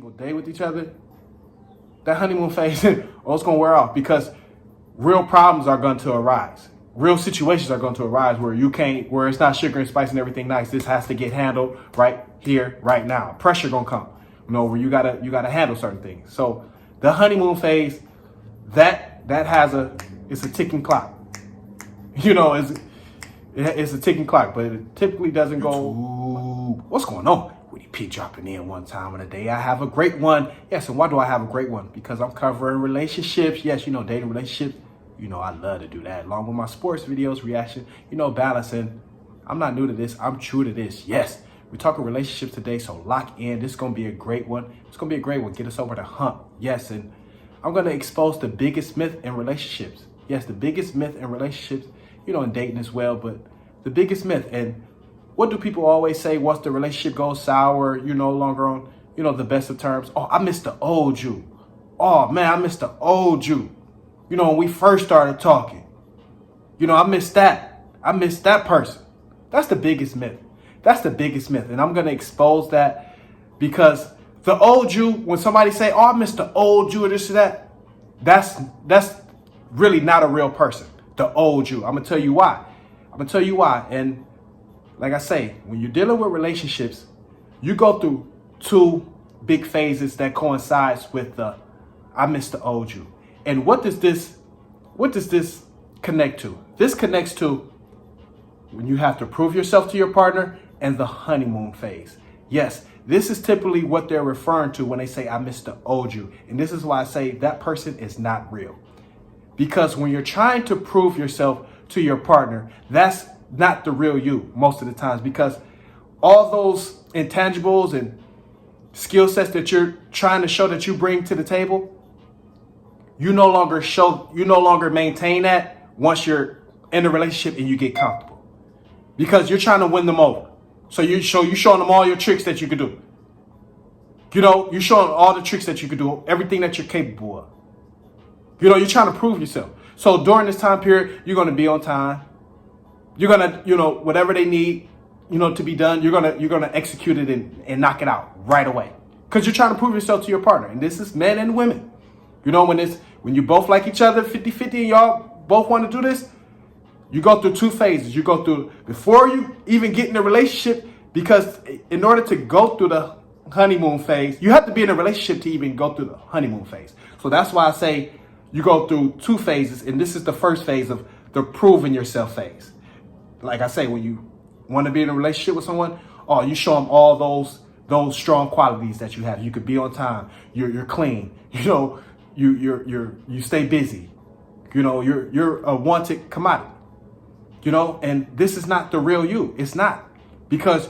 single day with each other, that honeymoon phase, oh, it's going to wear off because real problems are going to arise. Real situations are going to arise where it's not sugar and spice and everything nice. This has to get handled right here, right now. Pressure going to come, where you gotta handle certain things. So the honeymoon phase, it's a ticking clock. It's a ticking clock, but it typically doesn't go. What's going on? Woody P dropping in one time in a day. I have a great one. Yes, and why do I have a great one? Because I'm covering relationships. Yes, dating relationships. I love to do that along with my sports videos, reaction, balancing. I'm not new to this. I'm true to this. Yes, we're talking relationships today, so lock in. This is going to be a great one. It's going to be a great one. Get us over the hump. Yes, and I'm going to expose the biggest myth in relationships. Yes, the biggest myth in relationships, in dating as well, but the biggest myth. And what do people always say once the relationship goes sour, you're no longer on, the best of terms? Oh, I miss the old you. Oh, man, I miss the old you. When we first started talking, I miss that. I miss that person. That's the biggest myth. That's the biggest myth. And I'm going to expose that because the old you, when somebody say, oh, I miss the old you or this or that, that's really not a real person. The old you. I'm going to tell you why. And like I say, when you're dealing with relationships, you go through two big phases that coincides with the I miss the old you. And what does this connect to? This connects to when you have to prove yourself to your partner and the honeymoon phase. Yes, this is typically what they're referring to when they say, I miss the old you. And this is why I say that person is not real. Because when you're trying to prove yourself to your partner, that's not the real you most of the times, because all those intangibles and skill sets that you're trying to show that you bring to the table, you no longer maintain that once you're in a relationship and you get comfortable, because you're trying to win them over. So you're showing them all your tricks that you could do. You're showing all the tricks that you could do, everything that you're capable of. You're trying to prove yourself. So during this time period, you're going to be on time. You're going to, whatever they need, to be done, you're going to execute it and knock it out right away. Because you're trying to prove yourself to your partner. And this is men and women. When you both like each other 50-50 and y'all both want to do this, you go through two phases. You go through before you even get in a relationship, because in order to go through the honeymoon phase, you have to be in a relationship to even go through the honeymoon phase. So that's why I say you go through two phases, and this is the first phase of the proving yourself phase. Like I say, when you want to be in a relationship with someone, you show them all those strong qualities that you have. You could be on time. You're clean. You stay busy. You're a wanted commodity. And this is not the real you. It's not, because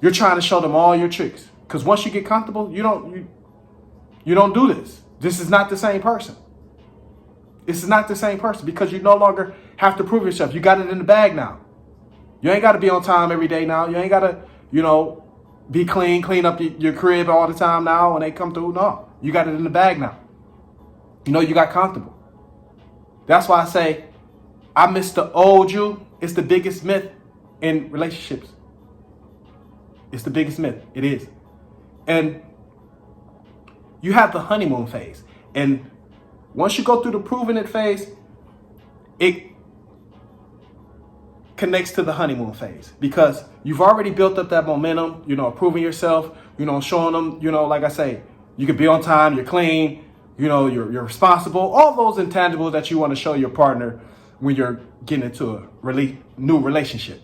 you're trying to show them all your tricks. Because once you get comfortable, you don't do this. This is not the same person. This is not the same person, because you no longer have to prove yourself. You got it in the bag now. You ain't got to be on time every day now. You ain't got to, be clean up your crib all the time now when they come through. No, you got it in the bag now. You got comfortable. That's why I say I miss the old you. It's the biggest myth in relationships. It's the biggest myth. It is. And you have the honeymoon phase. And once you go through the proving it phase, it connects to the honeymoon phase, because you've already built up that momentum, proving yourself, showing them, like I say, you can be on time, you're clean, you're responsible, all those intangibles that you want to show your partner when you're getting into a really new relationship.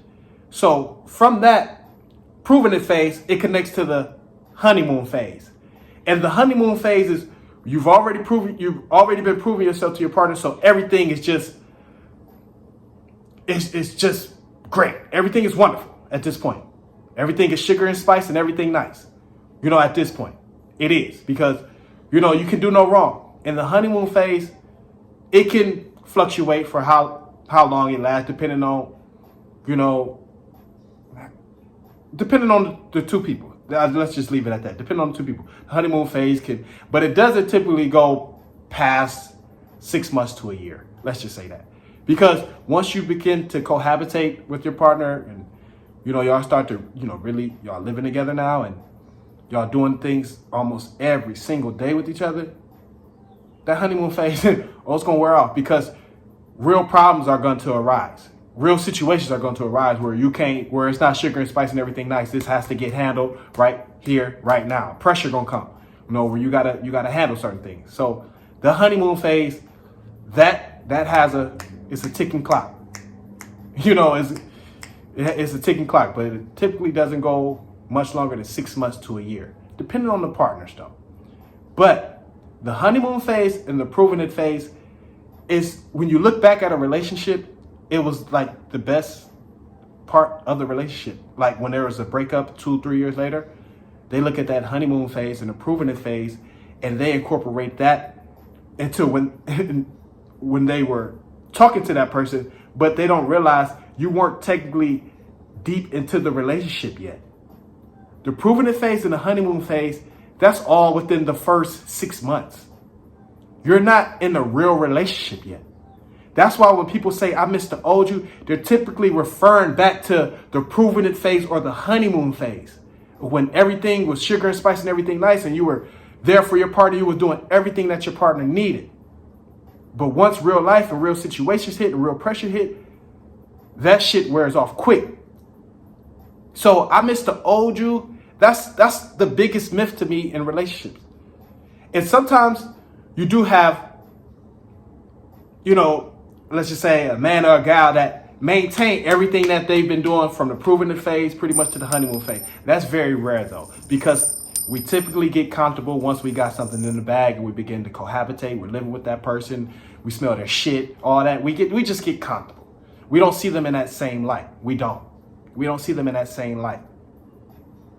So from that proving it phase, it connects to the honeymoon phase. And the honeymoon phase is you've already been proving yourself to your partner, so everything is just it's just great. Everything is wonderful at this point. Everything is sugar and spice and everything nice. At this point, it is, because you can do no wrong. In the honeymoon phase, it can fluctuate for how long it lasts, depending on the two people. Let's just leave it at that. Depending on the two people, the honeymoon phase but it doesn't typically go past 6 months to a year. Let's just say that. Because once you begin to cohabitate with your partner and, y'all start to, really, y'all living together now, and, y'all doing things almost every single day with each other, that honeymoon phase, oh, it's going to wear off, because real problems are going to arise. Real situations are going to arise where it's not sugar and spice and everything nice. This has to get handled right here, right now. Pressure going to come, where you gotta handle certain things. So the honeymoon phase, it's a ticking clock. It's a ticking clock, but it typically doesn't go much longer than 6 months to a year, depending on the partners though. But the honeymoon phase and the proving it phase is when you look back at a relationship, it was like the best part of the relationship. Like when there was a breakup 2-3 years later, they look at that honeymoon phase and the proving it phase, and they incorporate that into when they were talking to that person, but they don't realize you weren't technically deep into the relationship yet. The proving it phase and the honeymoon phase, that's all within the first 6 months. You're not in a real relationship yet. That's why when people say, I miss the old you, they're typically referring back to the proving it phase or the honeymoon phase. When everything was sugar and spice and everything nice and you were there for your partner, you were doing everything that your partner needed. But once real life and real situations hit and real pressure hit, that shit wears off quick. So I miss the old you. That's the biggest myth to me in relationships. And sometimes you do have, let's just say a man or a gal that maintain everything that they've been doing from the proving it phase pretty much to the honeymoon phase. That's very rare though, because we typically get comfortable once we got something in the bag and we begin to cohabitate. We're living with that person. We smell their shit, all that. We just get comfortable. We don't see them in that same light. We don't see them in that same light.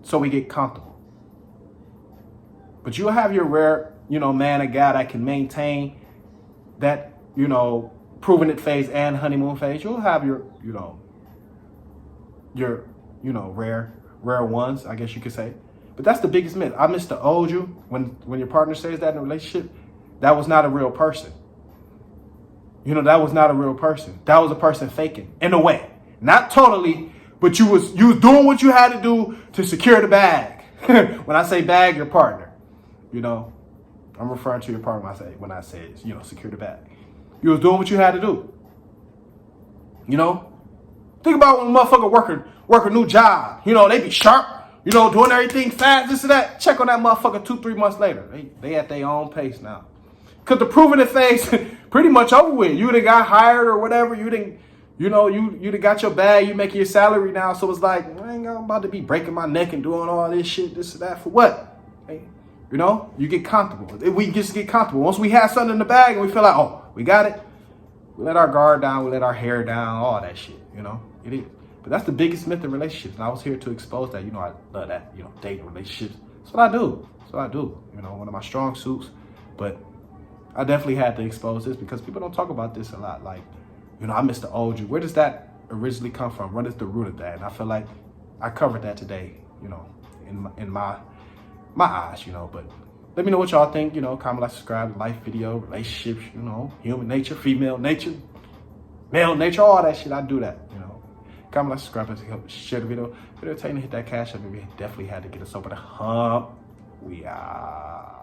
So we get comfortable. But you'll have your rare, man or guy that can maintain that, proving it phase and honeymoon phase. You'll have your rare ones, I guess you could say. But that's the biggest myth. I miss the old you. When your partner says that in a relationship, that was not a real person. That was not a real person. That was a person faking, in a way. Not totally, but you was doing what you had to do to secure the bag. When I say bag, your partner. I'm referring to your partner when I say secure the bag. You was doing what you had to do. Think about when a motherfucker work a new job. They be sharp, doing everything fast, this and that. Check on that motherfucker 2-3 months later. They at their own pace now. Cause the proving it phase pretty much over with. You done got hired or whatever. You done got your bag. You making your salary now. So it's like, I'm about to be breaking my neck and doing all this shit, this and that for what? You get comfortable. We just get comfortable. Once we have something in the bag and we feel like, oh, we got it. We let our guard down. We let our hair down. All that shit. It is. But that's the biggest myth in relationships. And I was here to expose that. I love that. Dating relationships. That's what I do. One of my strong suits. But I definitely had to expose this because people don't talk about this a lot. Like, I miss the old you. Where does that originally come from? What is the root of that? And I feel like I covered that today, in my eyes, But let me know what y'all think. Comment, like, subscribe, life, video, relationships, human nature, female nature, male nature, all that shit. I do that, Comment, like, subscribe, and help share the video. Video, tell you to hit that cash up. We definitely had to get us over the hump. We are.